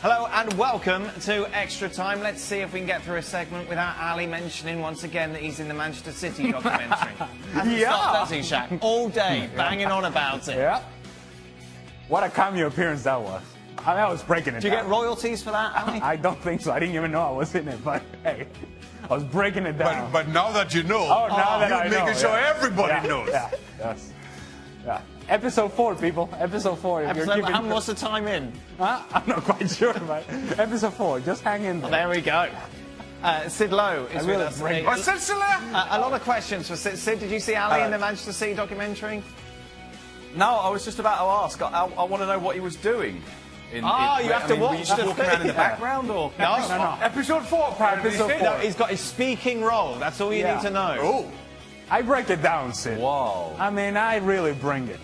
Hello and welcome to Extra Time. Let's see if we can get through a segment without Ali mentioning once again that he's in the Manchester City documentary. Hasn't stopped, does he, Shaq? All day, banging on about it. Yeah. What a cameo appearance that was. I was breaking it down. Do you get royalties for that, Ali? I don't think so. I didn't even know I was in it, but hey, I was breaking it down. But now that you know, you're making sure everybody knows. Yeah, yes. Yeah. Episode 4, people. Episode 4. What's the time in? I'm not quite sure, but episode 4. Just hang in there. There we go. Sid Lowe is with us. A lot of questions for Sid. Sid, did you see Ali in the Manchester City documentary? No, I was just about to ask. I want to know what he was doing. You have to watch the walking around in the background, or no. Episode 4. Episode 4. No, he's got his speaking role. That's all you need to know. Oh, I break it down, Sid. Wow. I mean, I really bring it.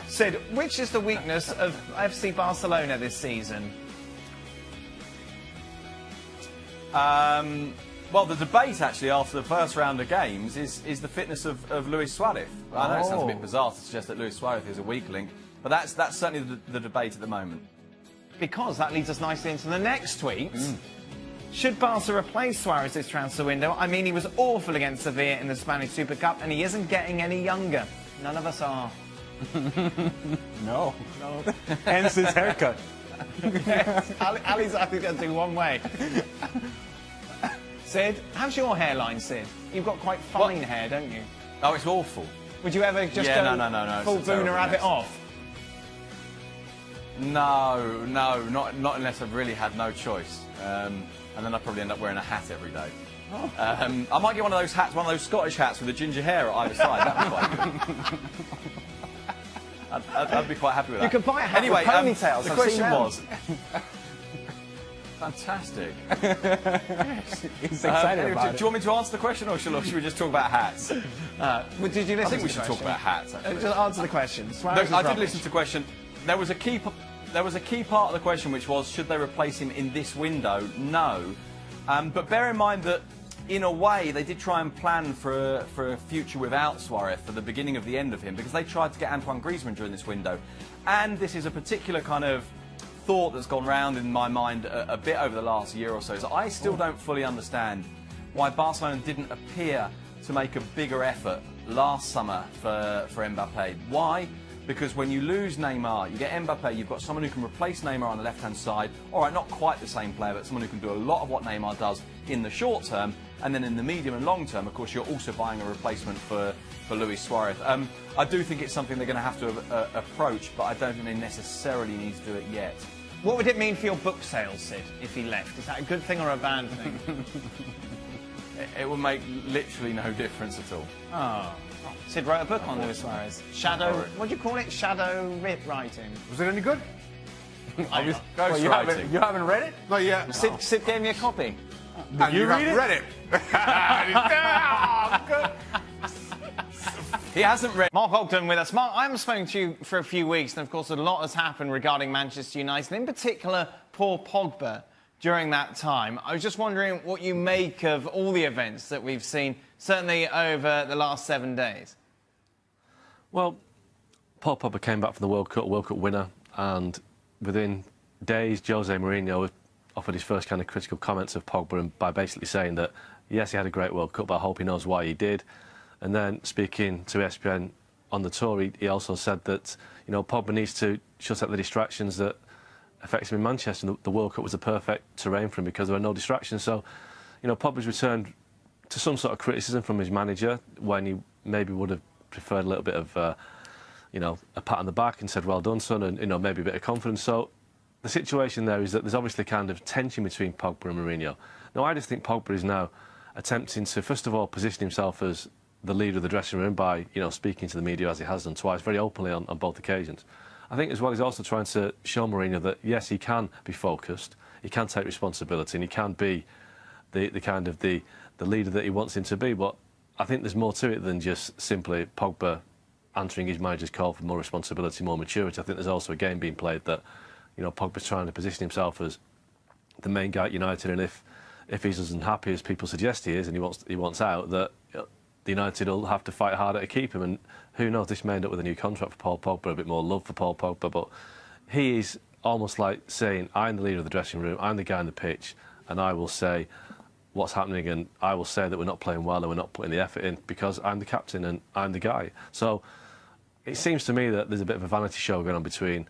Sid, which is the weakness of FC Barcelona this season? Well, the debate actually after the first round of games is the fitness of Luis Suarez. I know it sounds a bit bizarre to suggest that Luis Suarez is a weak link, but that's certainly the debate at the moment. Because that leads us nicely into the next tweet. Should Barca replace Suarez this transfer window? I mean, he was awful against Sevilla in the Spanish Super Cup, and he isn't getting any younger. None of us are. No. Hence his haircut. Yes. Ali's I think going to do one way. Sid, how's your hairline, Sid? You've got quite fine hair, don't you? Oh, it's awful. Would you ever just go no, full Boona have it off? No, not unless I've really had no choice. And then I'd probably end up wearing a hat every day. I might get one of those hats, one of those Scottish hats with the ginger hair at either side. That'd be quite good. I'd be quite happy with that. You could buy a hat with ponytails. The question was... Fantastic. He's excited about it. Do you want me to answer the question, or should we just talk about hats? Did you listen I think we should talk about hats, actually. Just answer the question. I did listen to the question. There was a key part of the question, which was, should they replace him in this window? No. But bear in mind that, in a way, they did try and plan for a future without Suarez for the beginning of the end of him, because they tried to get Antoine Griezmann during this window. And this is a particular kind of thought that's gone round in my mind a bit over the last year or so. So I still don't fully understand why Barcelona didn't appear to make a bigger effort last summer for Mbappe. Why? Because when you lose Neymar, you get Mbappe, you've got someone who can replace Neymar on the left-hand side. All right, not quite the same player, but someone who can do a lot of what Neymar does in the short term. And then in the medium and long term, of course, you're also buying a replacement for Luis Suarez. I do think it's something they're going to have to approach, but I don't think they necessarily need to do it yet. What would it mean for your book sales, Sid, if he left? Is that a good thing or a bad thing? It would make literally no difference at all. Oh. Sid wrote a book on Luis Suarez. What do you call it? Shadow writing. was it any good? You haven't read it? Not yet. Sid gave me a copy. And you read it? He hasn't read. Mark Ogden with us. Mark, I haven't spoken to you for a few weeks, and of course a lot has happened regarding Manchester United, in particular Paul Pogba during that time. I was just wondering what you make of all the events that we've seen, certainly over the last 7 days. Well, Paul Pogba came back from the World Cup winner, and within days, Jose Mourinho offered his first kind of critical comments of Pogba, and by basically saying that, yes, he had a great World Cup, but I hope he knows why he did. And then speaking to ESPN on the tour, he also said that, you know, Pogba needs to shut up the distractions that affects him in Manchester. The World Cup was the perfect terrain for him because there were no distractions. So, you know, Pogba's returned to some sort of criticism from his manager when he maybe would have preferred a little bit of, you know, a pat on the back and said, well done, son, and, you know, maybe a bit of confidence. So the situation there is that there's obviously kind of tension between Pogba and Mourinho. Now, I just think Pogba is now attempting to, first of all, position himself as the leader of the dressing room by, you know, speaking to the media as he has done twice, very openly on both occasions. I think as well he's also trying to show Mourinho that, yes, he can be focused, he can take responsibility, and he can be the kind of the leader that he wants him to be. But I think there's more to it than just simply Pogba answering his manager's call for more responsibility, more maturity. I think there's also a game being played that, you know, Pogba's trying to position himself as the main guy at United, and if he's as unhappy as people suggest he is, and he wants out, that the United will have to fight harder to keep him. And who knows, this may end up with a new contract for Paul Pogba, a bit more love for Paul Pogba. But he is almost like saying, I'm the leader of the dressing room, I'm the guy on the pitch, and I will say what's happening, and I will say that we're not playing well and we're not putting the effort in because I'm the captain and I'm the guy. So it seems to me that there's a bit of a vanity show going on between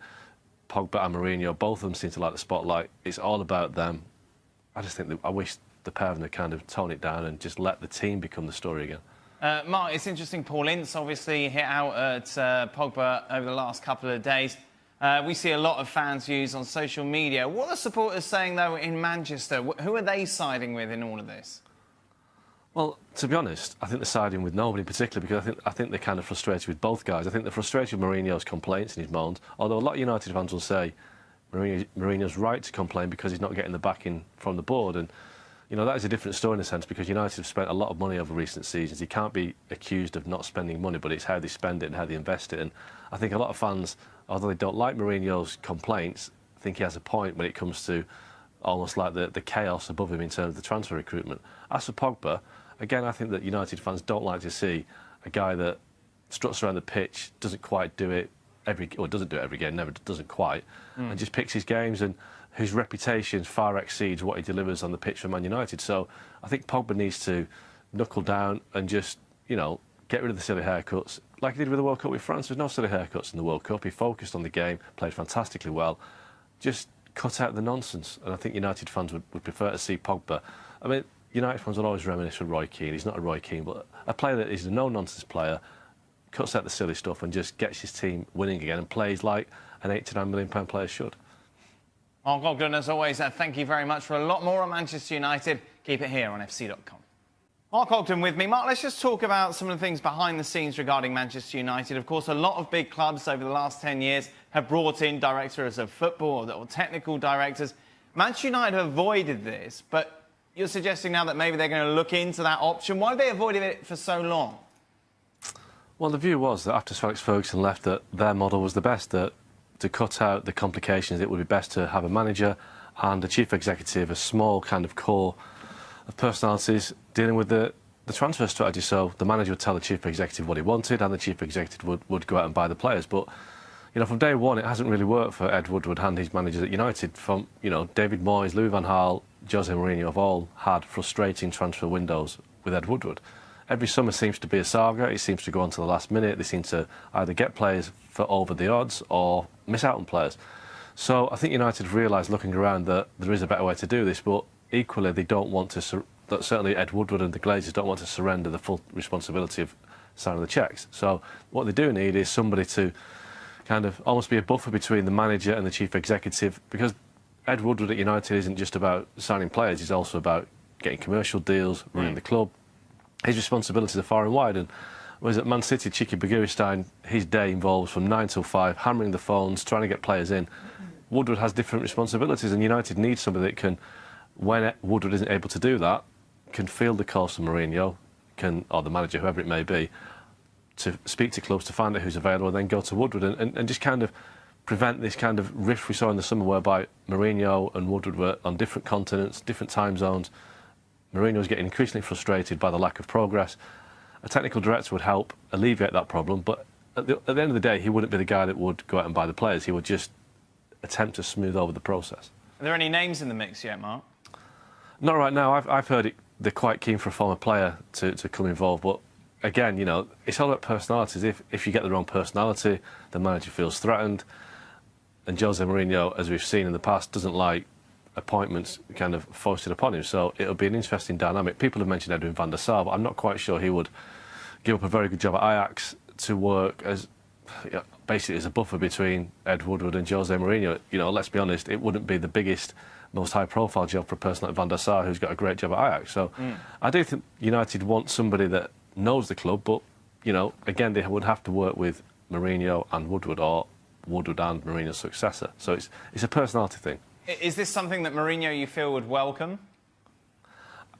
Pogba and Mourinho. Both of them seem to like the spotlight. It's all about them. I just think that I wish the pair of them had kind of tone it down and just let the team become the story again. Mark, it's interesting. Paul Ince obviously hit out at Pogba over the last couple of days. We see a lot of fans' views on social media. What are the supporters saying, though, in Manchester? Who are they siding with in all of this? Well, to be honest, I think they're siding with nobody in particular because I think they're kind of frustrated with both guys. I think they're frustrated with Mourinho's complaints and his moans, although a lot of United fans will say Mourinho's right to complain because he's not getting the backing from the board. And, you know, that is a different story in a sense because United have spent a lot of money over recent seasons. He can't be accused of not spending money, but it's how they spend it and how they invest it. And I think a lot of fans, although they don't like Mourinho's complaints, think he has a point when it comes to almost like the chaos above him in terms of the transfer recruitment. As for Pogba, again, I think that United fans don't like to see a guy that struts around the pitch, doesn't quite do it doesn't do it every game, never doesn't quite, and just picks his games, and whose reputation far exceeds what he delivers on the pitch for Man United. So I think Pogba needs to knuckle down and just, you know, get rid of the silly haircuts. Like he did with the World Cup with France, there's no silly haircuts in the World Cup. He focused on the game, played fantastically well. Just cut out the nonsense. And I think United fans would prefer to see Pogba. I mean, United fans will always reminisce with Roy Keane. He's not a Roy Keane, but a player that is a no-nonsense player, cuts out the silly stuff and just gets his team winning again and plays like an £8 to £9 million player should. Mark Ogden, as always, thank you very much for a lot more on Manchester United. Keep it here on FC.com. Mark Ogden with me. Mark, let's just talk about some of the things behind the scenes regarding Manchester United. Of course, a lot of big clubs over the last 10 years have brought in directors of football or technical directors. Manchester United have avoided this, but you're suggesting now that maybe they're going to look into that option. Why have they avoided it for so long? Well, the view was that after Sir Alex Ferguson left, that their model was the best, that to cut out the complications, it would be best to have a manager and a chief executive, a small kind of core of personalities dealing with the transfer strategy. So the manager would tell the chief executive what he wanted and the chief executive would go out and buy the players. But, you know, from day one, it hasn't really worked for Ed Woodward and his managers at United. From, you know, David Moyes, Louis van Gaal, Jose Mourinho have all had frustrating transfer windows with Ed Woodward. Every summer seems to be a saga. It seems to go on to the last minute. They seem to either get players for over the odds or miss out on players. So I think United have realised, looking around, that there is a better way to do this, but equally they don't want to, certainly Ed Woodward and the Glazers don't want to surrender the full responsibility of signing the cheques. So what they do need is somebody to kind of almost be a buffer between the manager and the chief executive, because Ed Woodward at United isn't just about signing players, he's also about getting commercial deals, running the club. His responsibilities are far and wide, and whereas at Man City, Chicky Begiristain, his day involves from 9 till 5, hammering the phones, trying to get players in. Woodward has different responsibilities, and United needs somebody that can, when Woodward isn't able to do that, can field the calls to Mourinho, or the manager, whoever it may be, to speak to clubs, to find out who's available, and then go to Woodward and just kind of prevent this kind of rift we saw in the summer whereby Mourinho and Woodward were on different continents, different time zones. Mourinho was getting increasingly frustrated by the lack of progress. A technical director would help alleviate that problem, but at the end of the day, he wouldn't be the guy that would go out and buy the players. He would just attempt to smooth over the process. Are there any names in the mix yet, Mark? Not right now. I've heard they're quite keen for a former player to come involved, but again, you know, it's all about personalities. If you get the wrong personality, the manager feels threatened, and Jose Mourinho, as we've seen in the past, doesn't like appointments kind of foisted upon him. So it'll be an interesting dynamic. People have mentioned Edwin van der Sar, but I'm not quite sure he would give up a very good job at Ajax to work as basically as a buffer between Ed Woodward and Jose Mourinho. You know, let's be honest, it wouldn't be the biggest, most high-profile job for a person like Van der Sar, who's got a great job at Ajax. So I do think United want somebody that knows the club, but, you know, again, they would have to work with Mourinho and Woodward, or Woodward and Mourinho's successor. So it's a personality thing. Is this something that Mourinho, you feel, would welcome?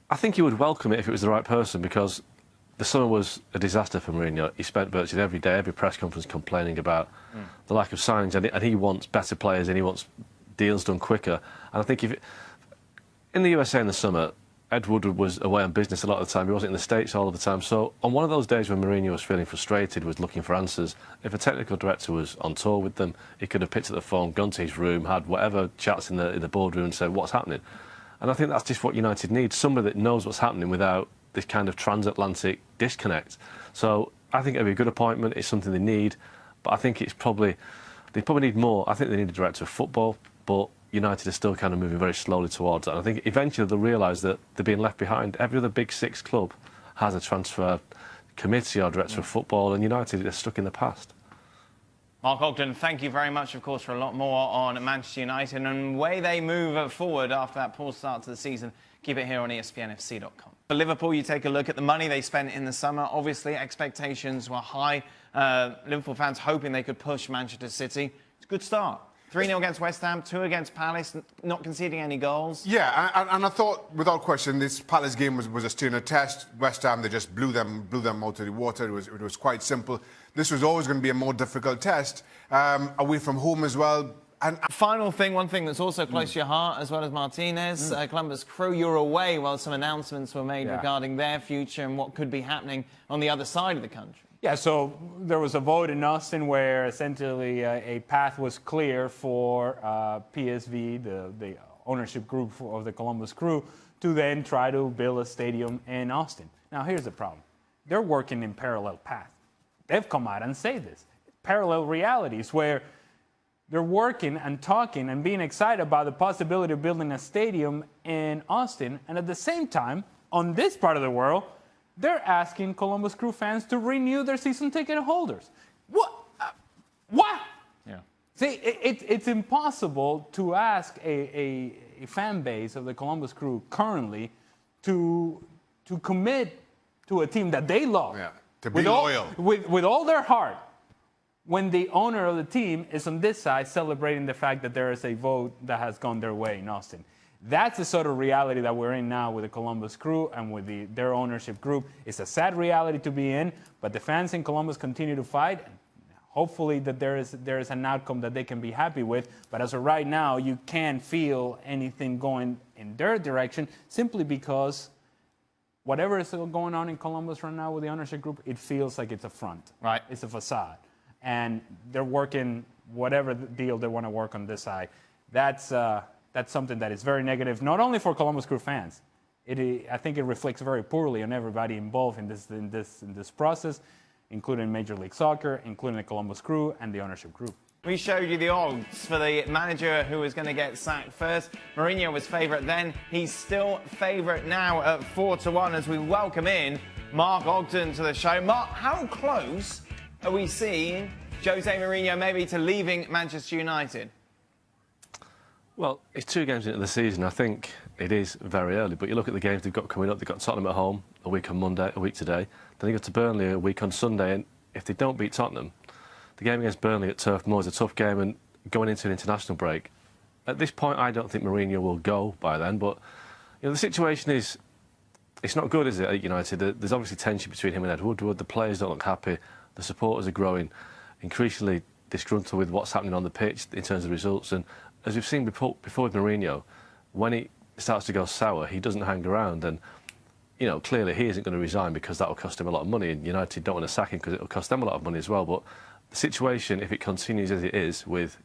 I think he would welcome it if it was the right person, because the summer was a disaster for Mourinho. He spent virtually every day, every press conference complaining about the lack of signings, and he wants better players and he wants deals done quicker. And I think in the USA in the summer, Ed Woodward was away on business a lot of the time. He wasn't in the States all of the time. So on one of those days when Mourinho was feeling frustrated, was looking for answers, if a technical director was on tour with them, he could have picked up the phone, gone to his room, had whatever chats in the boardroom and said, what's happening? And I think that's just what United needs, somebody that knows what's happening without this kind of transatlantic disconnect. So I think it'd be a good appointment. It's something they need. But I think they probably need more. I think they need a director of football, but United are still kind of moving very slowly towards that. And I think eventually they'll realise that they're being left behind. Every other Big Six club has a transfer committee or director of football, and United are stuck in the past. Mark Ogden, thank you very much, of course, for a lot more on Manchester United and the way they move forward after that poor start to the season. Keep it here on ESPNFC.com. For Liverpool, you take a look at the money they spent in the summer. Obviously, expectations were high. Liverpool fans hoping they could push Manchester City. It's a good start. 3-0 against West Ham, 2 against Palace, not conceding any goals. Yeah, and I thought, without question, this Palace game was a still a test. West Ham, they just blew them out of the water. It was quite simple. This was always going to be a more difficult test, away from home as well. And final thing, one thing that's also close to your heart, as well as Martinez, Columbus Crew, you're away while some announcements were made regarding their future and what could be happening on the other side of the country. Yeah, so there was a vote in Austin where essentially a path was clear for PSV, the ownership group of the Columbus Crew, to then try to build a stadium in Austin. Now, here's the problem. They're working in parallel paths. They've come out and say this. Parallel realities where they're working and talking and being excited about the possibility of building a stadium in Austin, and at the same time, on this part of the world, they're asking Columbus Crew fans to renew their season ticket holders. What? What? Yeah. See, it's impossible to ask a fan base of the Columbus Crew currently to commit to a team that they love. yeah, to be loyal. With all their heart, when the owner of the team is on this side celebrating the fact that there is a vote that has gone their way in Austin. That's the sort of reality that we're in now with the Columbus Crew and with their ownership group. It's a sad reality to be in, but the fans in Columbus continue to fight. Hopefully that there is an outcome that they can be happy with. But as of right now, you can't feel anything going in their direction simply because whatever is going on in Columbus right now with the ownership group, it feels like it's a front. Right. It's a facade. And they're working whatever deal they want to work on this side. That's something that is very negative, not only for Columbus Crew fans. I think it reflects very poorly on everybody involved in this process, including Major League Soccer, including the Columbus Crew and the ownership group. We showed you the odds for the manager who was going to get sacked first. Mourinho was favourite then. He's still favourite now at 4-1 as we welcome in Mark Ogden to the show. Mark, how close are we seeing Jose Mourinho maybe to leaving Manchester United? Well, it's 2 games into the season. I think it is very early, but you look at the games they've got coming up. They've got Tottenham at home a week on Monday, a week today. Then they go to Burnley a week on Sunday, and if they don't beat Tottenham, the game against Burnley at Turf Moor is a tough game, and going into an international break. At this point, I don't think Mourinho will go by then, but you know, the situation is, it's not good, is it, at United? There's obviously tension between him and Ed Woodward. The players don't look happy. The supporters are growing increasingly disgruntled with what's happening on the pitch in terms of results. And as we've seen before with Mourinho, when he starts to go sour, he doesn't hang around. And, you know, clearly he isn't going to resign because that will cost him a lot of money. And United don't want to sack him because it will cost them a lot of money as well. But the situation, if it continues as it is, with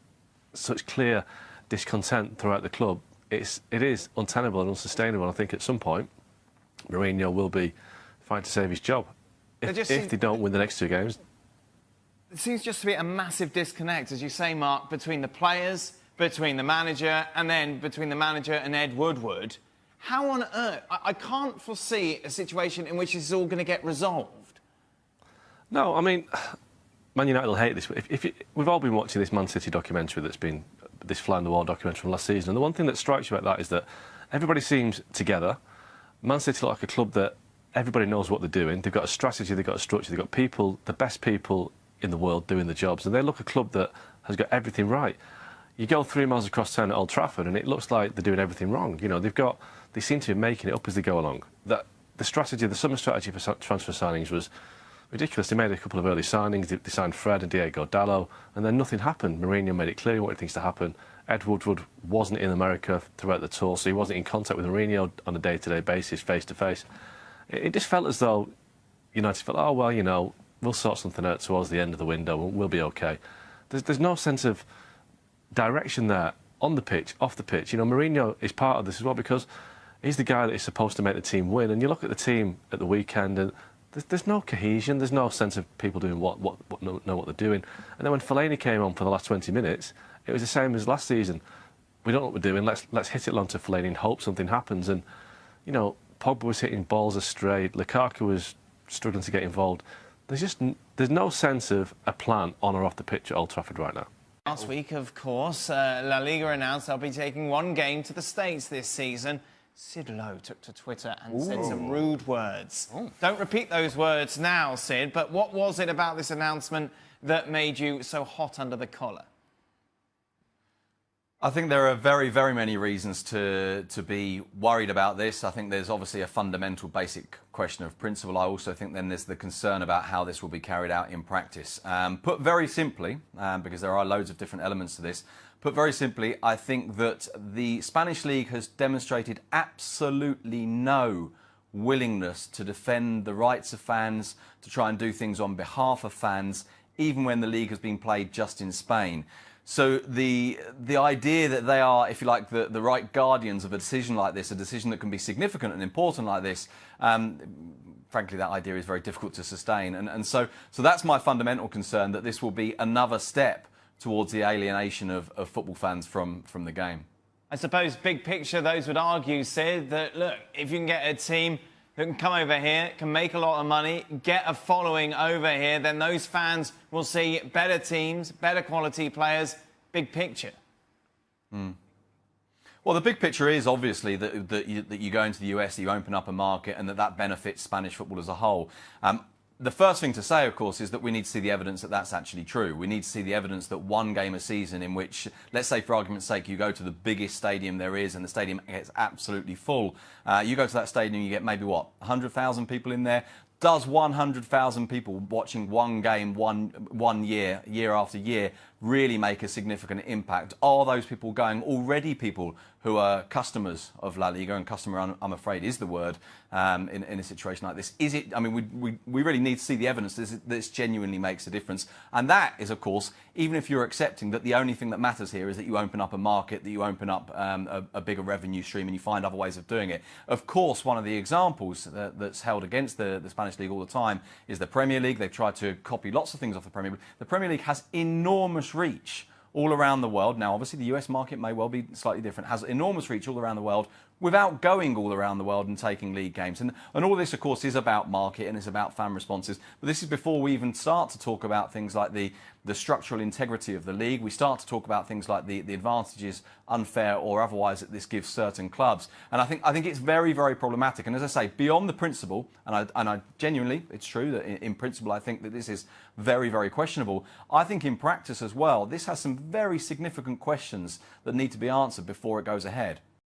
such clear discontent throughout the club, it is untenable and unsustainable. And I think at some point, Mourinho will be fighting to save his job. If they don't win the next 2 games. There seems just to be a massive disconnect, as you say, Mark, between the players, between the manager, and then between the manager and Ed Woodward. How on earth? I can't foresee a situation in which this is all going to get resolved. No, I mean, Man United will hate this. We've all been watching this Man City documentary that's been this fly-on-the-wall documentary from last season, and the one thing that strikes you about that is that everybody seems together. Man City look like a club that everybody knows what they're doing. They've got a strategy, they've got a structure, they've got people, the best people in the world doing the jobs, and they look a club that has got everything right. You go 3 miles across town at Old Trafford and it looks like they're doing everything wrong. You know, they seem to be making it up as they go along. The summer strategy for transfer signings was ridiculous. They made a couple of early signings. They signed Fred and Diego Dallo, and then nothing happened. Mourinho made it clear he wanted things to happen. Ed Woodward wasn't in America throughout the tour, so he wasn't in contact with Mourinho on a day-to-day basis, face-to-face. It just felt as though United felt, oh, well, you know, we'll sort something out towards the end of the window, we'll be OK. There's no sense of direction there, on the pitch, off the pitch. You know, Mourinho is part of this as well because he's the guy that is supposed to make the team win. And you look at the team at the weekend and there's no cohesion, there's no sense of people doing what know what they're doing. And then when Fellaini came on for the last 20 minutes, it was the same as last season. We don't know what we're doing, let's hit it long to Fellaini and hope something happens. And, you know, Pogba was hitting balls astray, Lukaku was struggling to get involved. There's no sense of a plan on or off the pitch at Old Trafford right now. Last week, of course, La Liga announced they'll be taking one game to the States this season. Sid Lowe took to Twitter and said some rude words. Don't repeat those words now, Sid, but what was it about this announcement that made you so hot under the collar? I think there are very, very many reasons to be worried about this. I think there's obviously a fundamental basic question of principle. I also think then there's the concern about how this will be carried out in practice. Put very simply, because there are loads of different elements to this, put very simply, I think that the Spanish League has demonstrated absolutely no willingness to defend the rights of fans, to try and do things on behalf of fans, even when the league has been played just in Spain. So the idea that they are, if you like, the right guardians of a decision like this, a decision that can be significant and important like this, frankly, that idea is very difficult to sustain. And so that's my fundamental concern, that this will be another step towards the alienation of football fans from the game. I suppose, big picture, those would argue, Sid, that, look, if you can get a team who can come over here, can make a lot of money, get a following over here, then those fans will see better teams, better quality players, big picture. Well, the big picture is obviously that you go into the US, that you open up a market, and that benefits Spanish football as a whole. The first thing to say, of course, is that we need to see the evidence that that's actually true. We need to see the evidence that one game a season in which, let's say for argument's sake, you go to the biggest stadium there is and the stadium gets absolutely full. You go to that stadium, you get maybe, what, 100,000 people in there? Does 100,000 people watching one game one year after year, really make a significant impact? Are those people going, already people who are customers of La Liga, and customer, I'm afraid, is the word in a situation like this? Is it? I mean, we really need to see the evidence that this genuinely makes a difference. And that is, of course, even if you're accepting that the only thing that matters here is that you open up a market, that you open up a bigger revenue stream, and you find other ways of doing it. Of course, one of the examples that's held against the Spanish League all the time is the Premier League. They've tried to copy lots of things off the Premier League. The Premier League has enormous reach all around the world. Now, obviously, the US market may well be slightly different, has enormous reach all around the world without going all around the world and taking league games. And all this, of course, is about market and it's about fan responses. But this is before we even start to talk about things like the structural integrity of the league. We start to talk about things like the advantages, unfair or otherwise, that this gives certain clubs. And I think it's very, very problematic. And as I say, beyond the principle, and I genuinely, it's true that in principle, I think that this is very, very questionable. I think in practice as well, this has some very significant questions that need to be answered before it goes ahead.